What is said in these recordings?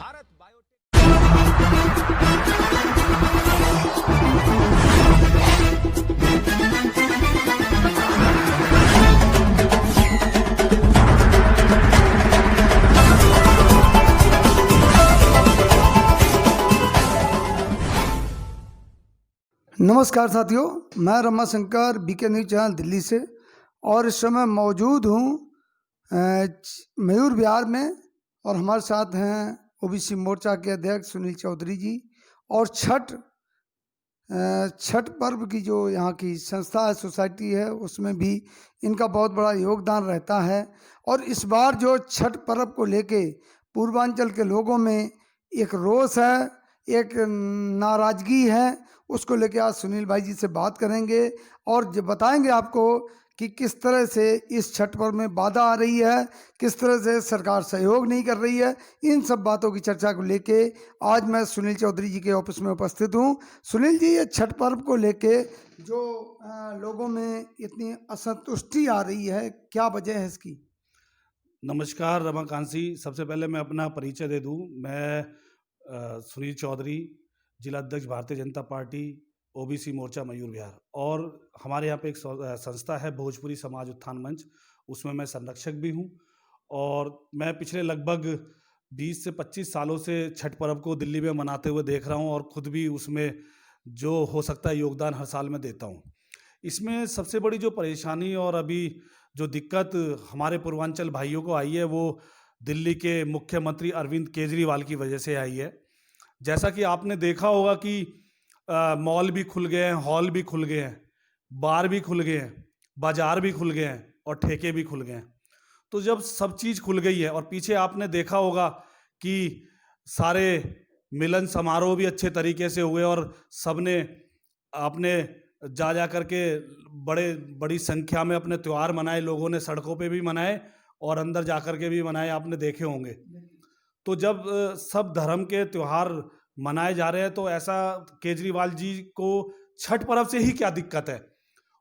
Bharat biotech. नमस्कार साथियों, मैं Rama Shankar BK news channel Delhi से और इस समय मौजूद हूँ मयूर विहार में और हमारे साथ हैं ओबीसी मोर्चा के अध्यक्ष सुनील चौधरी जी और छठ पर्व की जो यहाँ की संस्था है, सोसाइटी है, उसमें भी इनका बहुत बड़ा योगदान रहता है। और इस बार जो छठ पर्व को लेके पूर्वांचल के लोगों में एक रोष है, एक नाराज़गी है, उसको लेके आज सुनील भाई जी से बात करेंगे और जो बताएंगे आपको कि किस तरह से इस छठ पर्व में बाधा आ रही है, किस तरह से सरकार सहयोग नहीं कर रही है। इन सब बातों की चर्चा को लेके आज मैं सुनील चौधरी जी के ऑफिस में उपस्थित हूँ। सुनील जी, ये छठ पर्व को लेके जो लोगों में इतनी असंतुष्टि आ रही है, क्या वजह है इसकी? नमस्कार रमाकांत जी, सबसे पहले मैं अपना परिचय दे दूं। मैं सुनील चौधरी, जिला अध्यक्ष भारतीय जनता पार्टी ओबीसी मोर्चा मयूर विहार, और हमारे यहाँ पे एक संस्था है भोजपुरी समाज उत्थान मंच, उसमें मैं संरक्षक भी हूँ। और मैं पिछले लगभग 20 से 25 सालों से छठ पर्व को दिल्ली में मनाते हुए देख रहा हूँ और खुद भी उसमें जो हो सकता है योगदान हर साल में देता हूँ। इसमें सबसे बड़ी जो परेशानी और अभी जो दिक्कत हमारे पूर्वांचल भाइयों को आई है, वो दिल्ली के मुख्यमंत्री अरविंद केजरीवाल की वजह से आई है। जैसा कि आपने देखा होगा कि मॉल भी खुल गए हैं, हॉल भी खुल गए हैं, बार भी खुल गए हैं, बाजार भी खुल गए हैं और ठेके भी खुल गए हैं। तो जब सब चीज़ खुल गई है और पीछे आपने देखा होगा कि सारे मिलन समारोह भी अच्छे तरीके से हुए और सबने अपने जा करके बड़ी संख्या में अपने त्यौहार मनाए, लोगों ने सड़कों पे भी मनाए और अंदर जाकर के भी मनाए, आपने देखे होंगे। तो जब सब धर्म के त्यौहार मनाए जा रहे हैं तो ऐसा केजरीवाल जी को छठ पर्व से ही क्या दिक्कत है?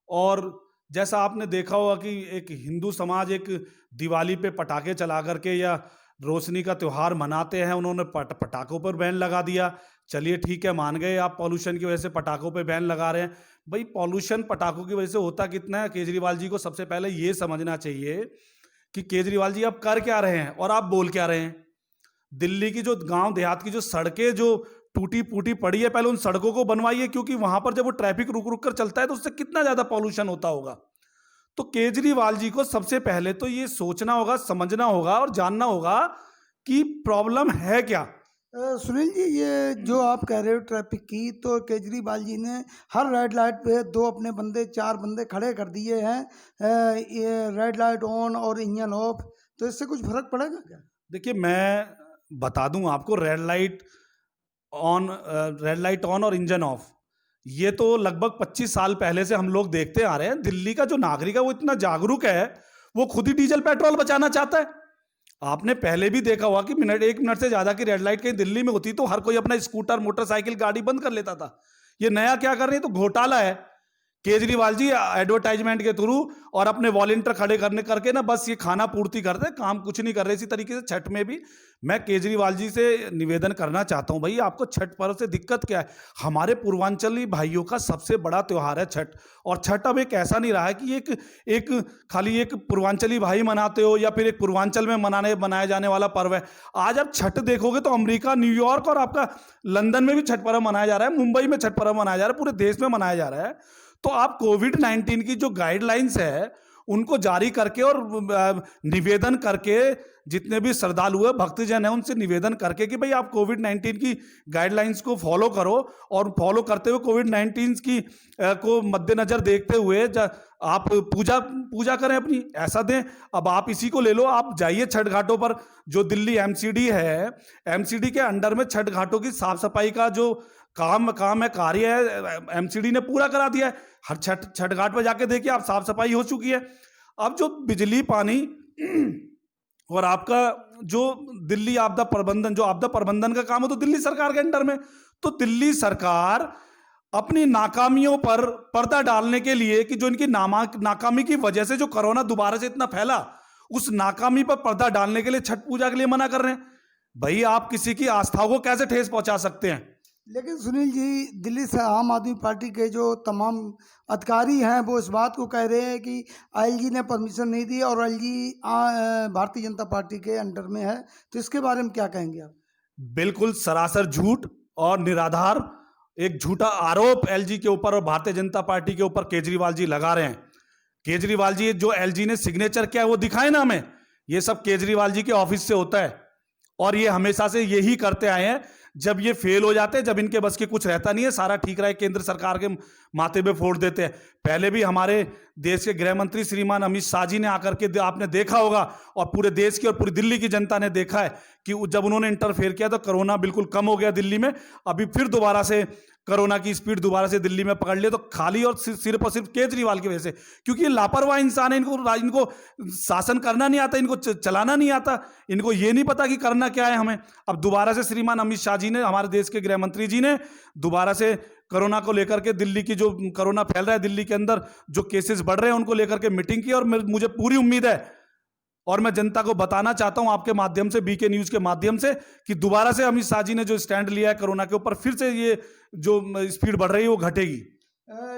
और जैसा आपने देखा होगा कि एक हिंदू समाज एक दिवाली पे पटाखे चला करके या रोशनी का त्यौहार मनाते हैं, उन्होंने पटाखों पर बैन लगा दिया। चलिए ठीक है, मान गए आप पॉल्यूशन की वजह से पटाखों पे बैन लगा रहे हैं। भाई पॉल्यूशन पटाखों की वजह से होता कितना है? केजरीवाल जी को सबसे पहले ये समझना चाहिए कि केजरीवाल जी आप कर क्या रहे हैं और आप बोल क्या रहे हैं। दिल्ली की जो गांव देहात की जो सड़कें जो टूटी फूटी पड़ी है, पहले उन सड़कों को बनवाइए, क्योंकि वहां पर जब वो ट्रैफिक रुक रुक कर चलता है तो उससे कितना ज्यादा पॉल्यूशन होता होगा। तो केजरीवाल जी को सबसे पहले तो ये सोचना होगा, समझना होगा और जानना होगा कि प्रॉब्लम है क्या। सुनील जी, ये जो आप कह रहे हो ट्रैफिक की, तो केजरीवाल जी ने हर रेड लाइट पे 2 अपने बंदे 4 बंदे खड़े कर दिए हैं, ये रेड लाइट ऑन और इंजन ऑफ। तो इससे कुछ फर्क पड़ेगा क्या? देखिए, मैं बता दूं आपको, रेड लाइट ऑन और इंजन ऑफ, ये तो लगभग 25 साल पहले से हम लोग देखते आ रहे हैं। दिल्ली का जो नागरिक है वो इतना जागरूक है, वो खुद ही डीजल पेट्रोल बचाना चाहता है। आपने पहले भी देखा हुआ कि 1 मिनट से ज्यादा की रेड लाइट कहीं दिल्ली में होती तो हर कोई अपना स्कूटर, मोटरसाइकिल, गाड़ी बंद कर लेता था। ये नया क्या कर रहे हैं? तो घोटाला है। केजरीवाल जी एडवर्टाइजमेंट के थ्रू और अपने वॉलंटियर खड़े करके ना बस ये खाना पूर्ति करते, काम कुछ नहीं कर रहे। इसी तरीके से छठ में भी मैं केजरीवाल जी से निवेदन करना चाहता हूं, भाई आपको छठ पर्व से दिक्कत क्या है? हमारे पूर्वांचली भाइयों का सबसे बड़ा त्योहार है छठ। और छठ अब एक ऐसा नहीं रहा है कि एक खाली एक पूर्वांचली भाई मनाते हो या फिर एक पूर्वांचल में मनाया जाने वाला पर्व है। आज आप छठ देखोगे तो अमेरिका, न्यूयॉर्क और आपका लंदन में भी छठ पर्व मनाया जा रहा है, मुंबई में छठ पर्व मनाया जा रहा है, पूरे देश में मनाया जा रहा है। तो आप कोविड-19 की जो गाइडलाइंस है उनको जारी करके और निवेदन करके, जितने भी श्रद्धालु है, भक्तजन है, उनसे निवेदन करके कि भाई आप कोविड-19 की गाइडलाइंस को फॉलो करो और फॉलो करते हुए कोविड-19 की को मद्देनजर देखते हुए आप पूजा करें अपनी, ऐसा दें। अब आप इसी को ले लो, आप जाइए छठ घाटों पर। जो दिल्ली एमसीडी है, एमसीडी के अंडर में छठ घाटों की साफ सफाई का जो काम है, कार्य है, एमसीडी ने पूरा करा दिया है। हर छठ घाट पर जाके देखिए आप, साफ सफाई हो चुकी है। अब जो बिजली, पानी और आपका जो दिल्ली आपदा प्रबंधन, जो आपदा प्रबंधन का काम है तो दिल्ली सरकार के अंडर में। तो दिल्ली सरकार अपनी नाकामियों पर पर्दा डालने के लिए कि जो इनकी नाकामी की वजह से जो कोरोना दोबारा से इतना फैला, उस नाकामी पर पर्दा डालने के लिए छठ पूजा के लिए मना कर रहे हैं। भाई आप किसी की आस्था को कैसे ठेस पहुंचा सकते हैं? लेकिन सुनील जी, दिल्ली से आम आदमी पार्टी के जो तमाम अधिकारी हैं वो इस बात को कह रहे हैं कि आईएलजी ने परमिशन नहीं दी और आईएलजी भारतीय जनता पार्टी के अंडर में है, तो इसके बारे में क्या कहेंगे आप? बिल्कुल सरासर झूठ और निराधार एक झूठा आरोप एलजी के ऊपर और भारतीय जनता पार्टी के ऊपर केजरीवाल जी लगा रहे हैं। केजरीवाल जी जो एलजी ने सिग्नेचर किया है वो दिखाए ना हमें। ये सब केजरीवाल जी के ऑफिस से होता है और ये हमेशा से यही करते आए हैं। जब ये फेल हो जाते हैं, जब इनके बस के कुछ रहता नहीं है, सारा ठीक रहा है केंद्र सरकार के माथे पे फोड़ देते हैं। पहले भी हमारे देश के गृह मंत्री श्रीमान अमित शाह जी ने आकर के आपने देखा होगा और पूरे देश की और पूरी दिल्ली की जनता ने देखा है कि जब उन्होंने इंटरफेयर किया तो कोरोना बिल्कुल कम हो गया दिल्ली में। अभी फिर दोबारा से कोरोना की स्पीड दोबारा से दिल्ली में पकड़ लिया तो खाली और सिर्फ और सिर्फ केजरीवाल की वजह से, क्योंकि ये लापरवाह इंसान है। इनको शासन करना नहीं आता, इनको चलाना नहीं आता, इनको ये नहीं पता कि करना क्या है हमें। अब दोबारा से श्रीमान अमित शाह जी ने, हमारे देश के गृह मंत्री जी ने दोबारा से कोरोना को लेकर के, दिल्ली की जो कोरोना फैल रहा है, दिल्ली के अंदर जो केसेस बढ़ रहे हैं उनको लेकर के मीटिंग की और मुझे पूरी उम्मीद है और मैं जनता को बताना चाहता हूं आपके माध्यम से, बीके न्यूज के माध्यम से, कि दोबारा से अमित शाह जी ने जो स्टैंड लिया है कोरोना के ऊपर, फिर से ये जो स्पीड बढ़ रही है वो घटेगी।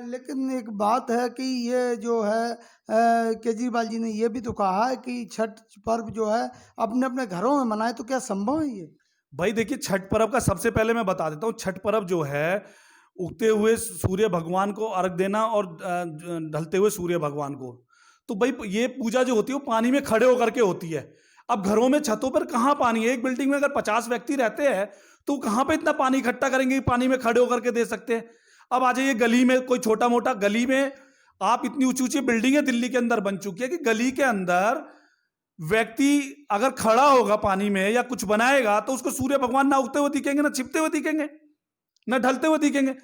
लेकिन एक बात है कि ये जो है केजरीवाल जी ने ये भी तो कहा है कि छठ पर्व जो है अपने अपने घरों में मनाए, तो क्या संभव है ये? भाई देखिए, छठ पर्व का सबसे पहले मैं बता देता हूँ। छठ पर्व जो है उगते हुए सूर्य भगवान को अर्घ देना और ढलते हुए सूर्य भगवान को, तो भाई ये पूजा जो होती है वो पानी में खड़े होकर के होती है। अब घरों में छतों पर कहाँ पानी है? एक बिल्डिंग में अगर 50 व्यक्ति रहते हैं तो कहाँ पे इतना पानी इकट्ठा करेंगे कि पानी में खड़े होकर के दे सकते हैं? अब आ जाइए गली में, कोई छोटा मोटा गली में, आप इतनी ऊंची ऊंची बिल्डिंगें दिल्ली के अंदर बन चुकी है कि गली के अंदर व्यक्ति अगर खड़ा होगा पानी में या कुछ बनाएगा तो उसको सूर्य भगवान ना उगते हुए दिखेंगे, ना छिपते हुए दिखेंगे, ना ढलते हुए दिखेंगे।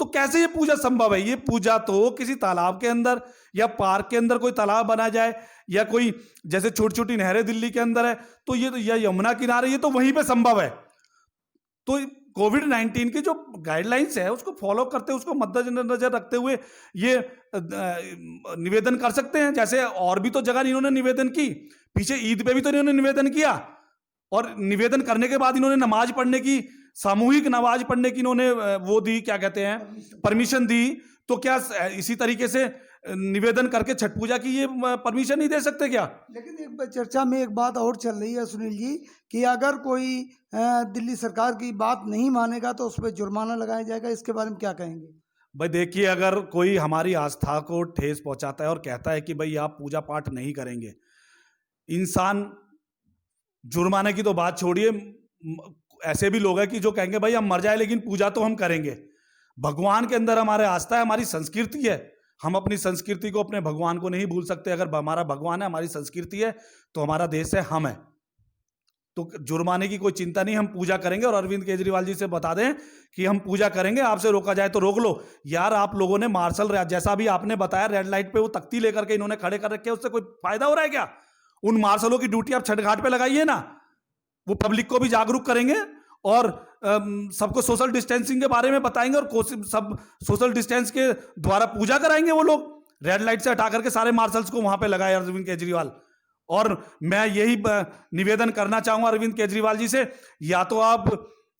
तो कैसे ये पूजा संभव है? ये पूजा तो किसी तालाब के अंदर या पार्क के अंदर कोई तालाब बना जाए, या कोई जैसे छोटी छोटी नहरें दिल्ली के अंदर है तो ये तो, या यमुना किनारे, ये तो वहीं पे संभव है। तो कोविड-19 की जो गाइडलाइंस है उसको फॉलो करते, उसको मद्देनजर रखते हुए ये निवेदन कर सकते हैं। जैसे और भी तो जगह इन्होंने निवेदन की, पीछे ईद पे भी तो इन्होंने निवेदन किया और निवेदन करने के बाद इन्होंने नमाज पढ़ने की, सामूहिक नमाज पढ़ने की इन्होंने वो दी, क्या कहते हैं, परमिशन दी। तो क्या इसी तरीके से निवेदन करके छठ पूजा की ये परमिशन नहीं दे सकते क्या? लेकिन एक चर्चा में एक बात और चल रही है सुनील जी, कि अगर कोई दिल्ली सरकार की बात नहीं मानेगा तो उस पर जुर्माना लगाया जाएगा, इसके बारे में क्या कहेंगे? भाई देखिए, अगर कोई हमारी आस्था को ठेस पहुंचाता है और कहता है कि भाई आप पूजा पाठ नहीं करेंगे, इंसान, जुर्माने की तो बात छोड़िए, ऐसे भी लोग हैं कि जो कहेंगे भाई हम मर जाए लेकिन पूजा तो हम करेंगे। भगवान के अंदर हमारे आस्था है, हमारी संस्कृति है, हम अपनी संस्कृति को, अपने भगवान को नहीं भूल सकते। अगर हमारा भगवान है, हमारी संस्कृति है, तो हमारा देश है, हम है, तो जुर्माने की कोई चिंता नहीं, हम पूजा करेंगे। और अरविंद केजरीवाल जी से बता दें कि हम पूजा करेंगे, आपसे रोका जाए तो रोक लो। यार आप लोगों ने मार्शल, जैसा भी आपने बताया, रेड लाइट पे वो तख्ती लेकर के इन्होंने खड़े कर रखे, उससे कोई फायदा हो रहा है क्या? उन मार्शलों की ड्यूटी आप छठ घाट पे लगाइए ना, वो पब्लिक को भी जागरूक करेंगे और सबको सोशल डिस्टेंसिंग के बारे में बताएंगे और सब सोशल डिस्टेंस के द्वारा पूजा कराएंगे। वो लोग रेड लाइट से हटा करके सारे मार्शल्स को वहां पे लगाए अरविंद केजरीवाल। और मैं यही निवेदन करना चाहूंगा अरविंद केजरीवाल जी से, या तो आप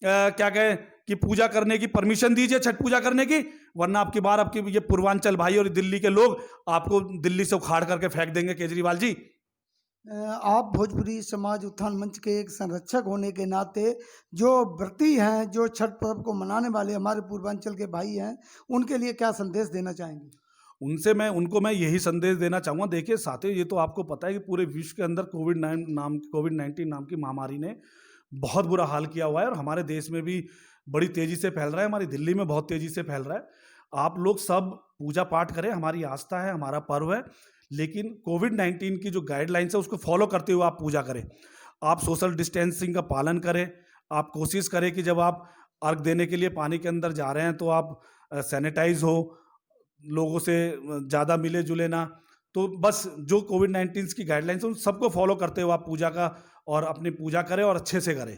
क्या कहें कि पूजा करने की परमिशन दीजिए, छठ पूजा करने की, वरना आपकी बार आपकी ये पूर्वांचल भाई और दिल्ली के लोग आपको दिल्ली से उखाड़ करके फेंक देंगे। केजरीवाल जी, आप भोजपुरी समाज उत्थान मंच के एक संरक्षक होने के नाते जो व्रती हैं, जो छठ पर्व को मनाने वाले हमारे पूर्वांचल के भाई हैं, उनके लिए क्या संदेश देना चाहेंगे? उनको मैं यही संदेश देना चाहूँगा। देखिए साथियों, ये तो आपको पता है कि पूरे विश्व के अंदर कोविड-19 नाम की महामारी ने बहुत बुरा हाल किया हुआ है और हमारे देश में भी बड़ी तेज़ी से फैल रहा है, हमारी दिल्ली में बहुत तेज़ी से फैल रहा है। आप लोग सब पूजा पाठ करें, हमारी आस्था है, हमारा पर्व है, लेकिन कोविड-19 की जो गाइडलाइंस है उसको फॉलो करते हुए आप पूजा करें। आप सोशल डिस्टेंसिंग का पालन करें। आप कोशिश करें कि जब आप अर्घ देने के लिए पानी के अंदर जा रहे हैं तो आप सैनिटाइज हो, लोगों से ज़्यादा मिले जुले ना। तो बस जो कोविड-19 की गाइडलाइंस है उन सबको फॉलो करते हुए आप पूजा का और अपनी पूजा करें और अच्छे से करें।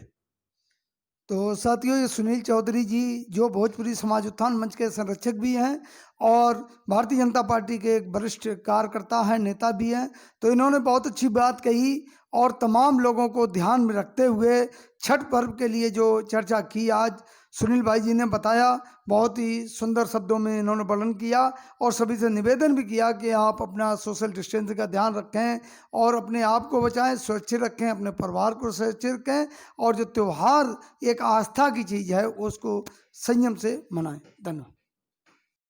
तो साथियों, ये सुनील चौधरी जी जो भोजपुरी समाज उत्थान मंच के संरक्षक भी हैं और भारतीय जनता पार्टी के एक वरिष्ठ कार्यकर्ता हैं, नेता भी हैं। तो इन्होंने बहुत अच्छी बात कही और तमाम लोगों को ध्यान में रखते हुए छठ पर्व के लिए जो चर्चा की आज सुनील भाई जी ने बताया, बहुत ही सुंदर शब्दों में इन्होंने वर्णन किया और सभी से निवेदन भी किया कि आप अपना सोशल डिस्टेंस का ध्यान रखें और अपने आप को बचाएं, सुरक्षित रखें, अपने परिवार को सुरक्षित रखें और जो त्यौहार एक आस्था की चीज़ है उसको संयम से मनाएं। धन्यवाद।